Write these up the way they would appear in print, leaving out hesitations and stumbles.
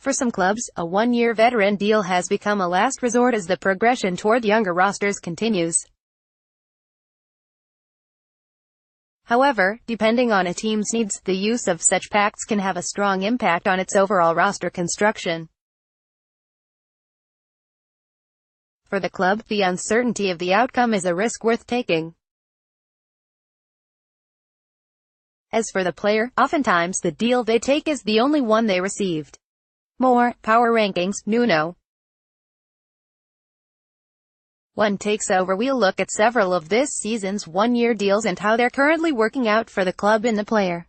For some clubs, a one-year veteran deal has become a last resort as the progression toward younger rosters continues. However, depending on a team's needs, the use of such pacts can have a strong impact on its overall roster construction. For the club, the uncertainty of the outcome is a risk worth taking. As for the player, oftentimes the deal they take is the only one they received. More Power Rankings, Nuno. 1 takes over. We'll look at several of this season's one-year deals and how they're currently working out for the club and the player.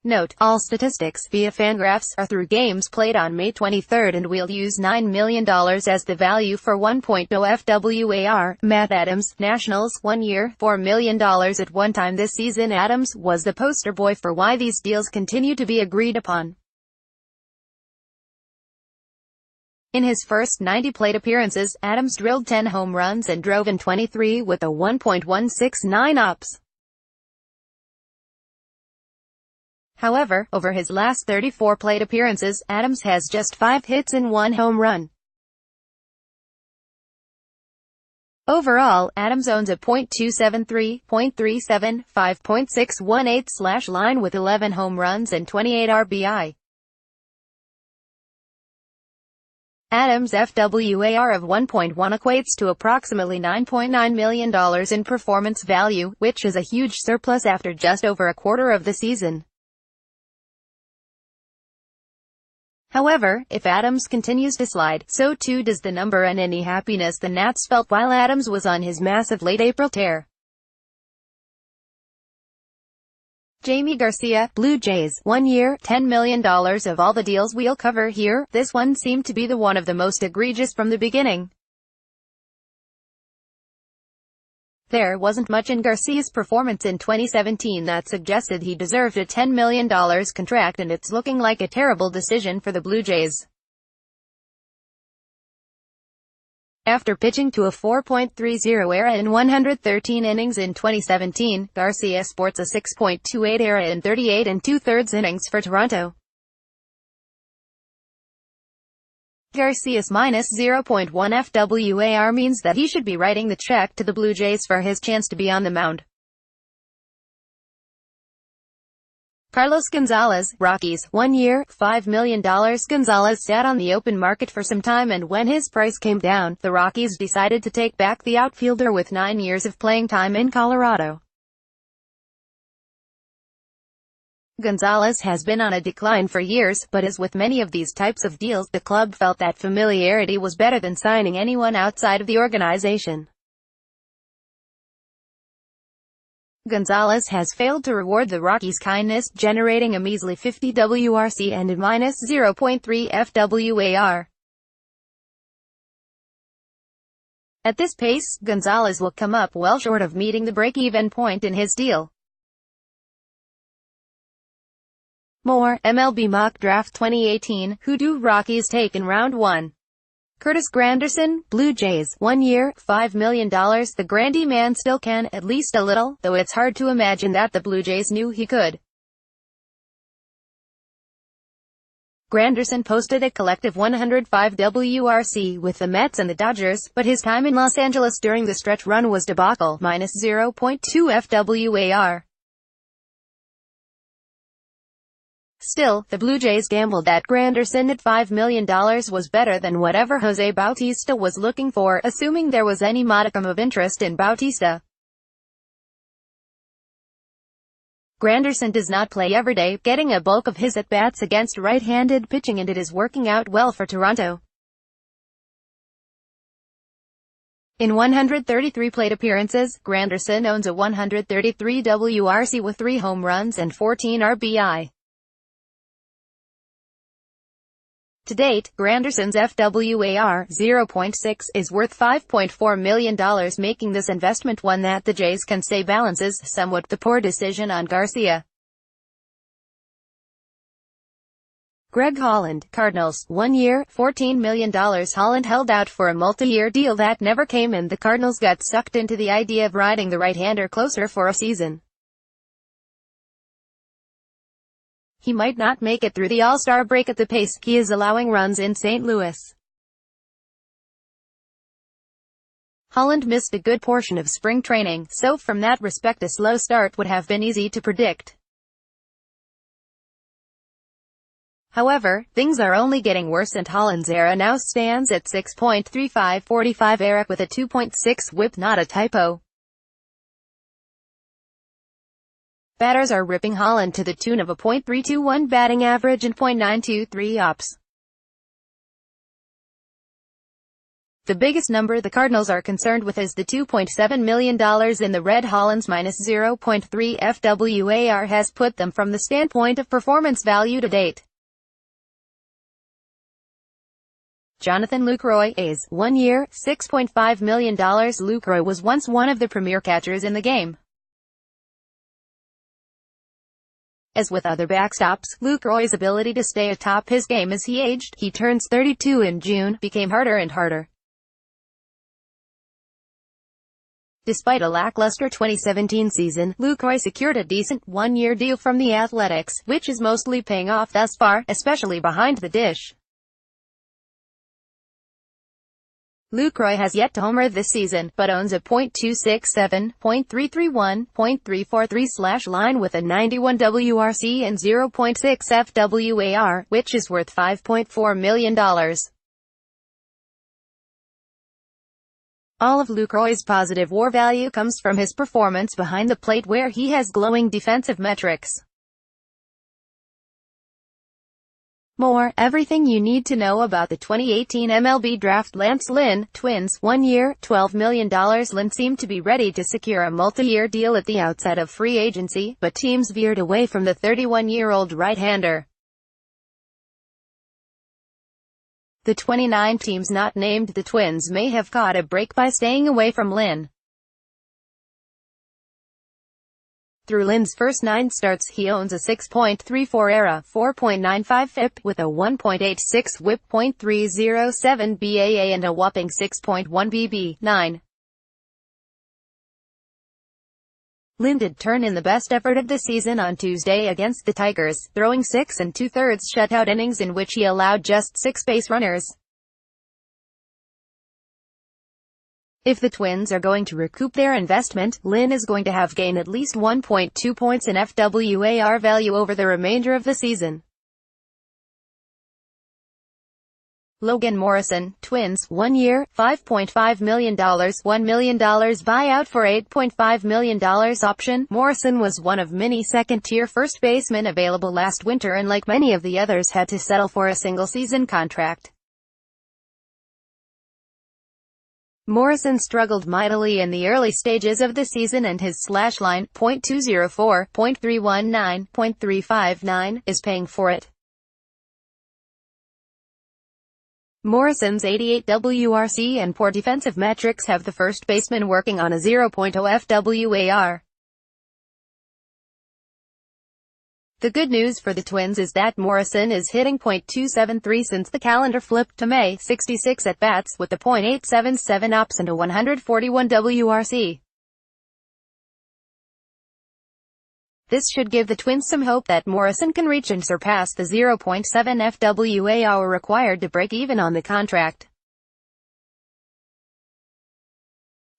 Note, all statistics via Fangraphs are through games played on May 23 and we'll use $9 million as the value for 1.0 FWAR. Matt Adams, Nationals, 1 year, $4 million at one time this season. Adams was the poster boy for why these deals continue to be agreed upon. In his first 90 plate appearances, Adams drilled 10 home runs and drove in 23 with a 1.169 OPS. However, over his last 34 plate appearances, Adams has just 5 hits and 1 home run. Overall, Adams owns a .273, .37, 5.618 line with 11 home runs and 28 RBI. Adams' FWAR of 1.1 equates to approximately $9.9 million in performance value, which is a huge surplus after just over a quarter of the season. However, if Adams continues to slide, so too does the number, and any happiness the Nats felt while Adams was on his massive late April tear. Jamie Garcia, Blue Jays, 1 year, $10 million. Of all the deals we'll cover here, this one seemed to be the one of the most egregious from the beginning. There wasn't much in Garcia's performance in 2017 that suggested he deserved a $10 million contract, and it's looking like a terrible decision for the Blue Jays. After pitching to a 4.30 ERA in 113 innings in 2017, Garcia sports a 6.28 ERA in 38 2/3 innings for Toronto. Garcia's minus -0.1 FWAR means that he should be writing the check to the Blue Jays for his chance to be on the mound. Carlos Gonzalez, Rockies, 1 year, $5 million. Gonzalez sat on the open market for some time, and when his price came down, the Rockies decided to take back the outfielder with 9 years of playing time in Colorado. Gonzalez has been on a decline for years, but as with many of these types of deals, the club felt that familiarity was better than signing anyone outside of the organization. Gonzalez has failed to reward the Rockies' kindness, generating a measly 50 WRC and a minus -0.3 FWAR. At this pace, Gonzalez will come up well short of meeting the break-even point in his deal. More MLB Mock Draft 2018, who do Rockies take in Round 1? Curtis Granderson, Blue Jays, 1 year, $5 million. The Grandy man still can, at least a little, though it's hard to imagine that the Blue Jays knew he could. Granderson posted a collective 105 WRC with the Mets and the Dodgers, but his time in Los Angeles during the stretch run was debacle, minus -0.2 FWAR. Still, the Blue Jays gambled that Granderson at $5 million was better than whatever Jose Bautista was looking for, assuming there was any modicum of interest in Bautista. Granderson does not play every day, getting a bulk of his at-bats against right-handed pitching, and it is working out well for Toronto. In 133 plate appearances, Granderson owns a 133 WRC with 3 home runs and 14 RBI. To date, Granderson's FWAR, 0.6, is worth $5.4 million, making this investment one that the Jays can say balances somewhat the poor decision on Garcia. Greg Holland, Cardinals, 1 year, $14 million. Holland held out for a multi-year deal that never came, and the Cardinals got sucked into the idea of riding the right-hander closer for a season. he might not make it through the All-Star break at the pace he is allowing runs in St. Louis. Holland missed a good portion of spring training, so from that respect a slow start would have been easy to predict. However, things are only getting worse and Holland's ERA now stands at 6.3545 ERA with a 2.6 WHIP, not a typo. Batters are ripping Holland to the tune of a .321 batting average and .923 OPS. The biggest number the Cardinals are concerned with is the $2.7 million in the red. Holland's -0.3 FWAR has put them from the standpoint of performance value to date. Jonathan Lucroy, A's, 1 year, $6.5 million. Lucroy was once one of the premier catchers in the game. As with other backstops, Lucroy's ability to stay atop his game as he aged, he turns 32 in June, became harder and harder. Despite a lackluster 2017 season, Lucroy secured a decent one-year deal from the Athletics, which is mostly paying off thus far, especially behind the dish. Lucroy has yet to homer this season, but owns a .267, .331, .343 line with a 91 WRC and 0.6 FWAR, which is worth $5.4 million. All of Lucroy's positive WAR value comes from his performance behind the plate, where he has glowing defensive metrics. More, everything you need to know about the 2018 MLB Draft. Lance Lynn, Twins, 1 year, $12 million. Lynn seemed to be ready to secure a multi-year deal at the outset of free agency, but teams veered away from the 31-year-old right-hander. The 29 teams not named the Twins may have caught a break by staying away from Lynn. Through Lynn's first 9 starts, he owns a 6.34 ERA, 4.95 FIP, with a 1.86 WHIP, .307 BAA and a whopping 6.1 BB. Lynn did turn in the best effort of the season on Tuesday against the Tigers, throwing 6 2/3 shutout innings in which he allowed just 6 base runners. If the Twins are going to recoup their investment, Lynn is going to have gained at least 1.2 points in FWAR value over the remainder of the season. Logan Morrison, Twins, 1 year, $5.5 million, $1 million buyout for $8.5 million option. Morrison was one of many second-tier first basemen available last winter and like many of the others had to settle for a single-season contract. Morrison struggled mightily in the early stages of the season and his slash line, .204, .319, .359, is paying for it. Morrison's 88 WRC and poor defensive metrics have the first baseman working on a 0.0 FWAR. The good news for the Twins is that Morrison is hitting .273 since the calendar flipped to May, 66 at-bats, with a .877 OPS and a 141 WRC. This should give the Twins some hope that Morrison can reach and surpass the 0.7 FWAR required to break even on the contract.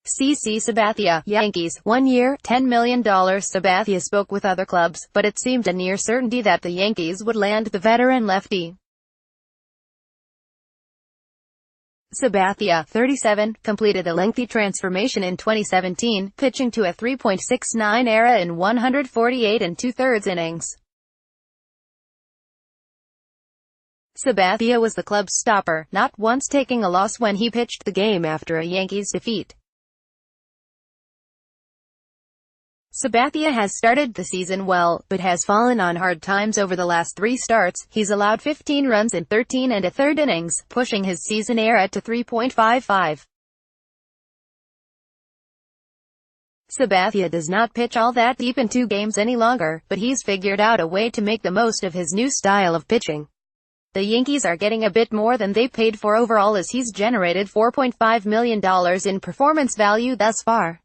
CC Sabathia, Yankees, 1 year, $10 million. Sabathia spoke with other clubs, but it seemed a near certainty that the Yankees would land the veteran lefty. Sabathia, 37, completed a lengthy transformation in 2017, pitching to a 3.69 ERA in 148 2/3 innings. Sabathia was the club's stopper, not once taking a loss when he pitched the game after a Yankees defeat. Sabathia has started the season well, but has fallen on hard times over the last 3 starts. He's allowed 15 runs in 13 1/3 innings, pushing his season ERA to 3.55. Sabathia does not pitch all that deep in 2 games any longer, but he's figured out a way to make the most of his new style of pitching. The Yankees are getting a bit more than they paid for overall, as he's generated $4.5 million in performance value thus far.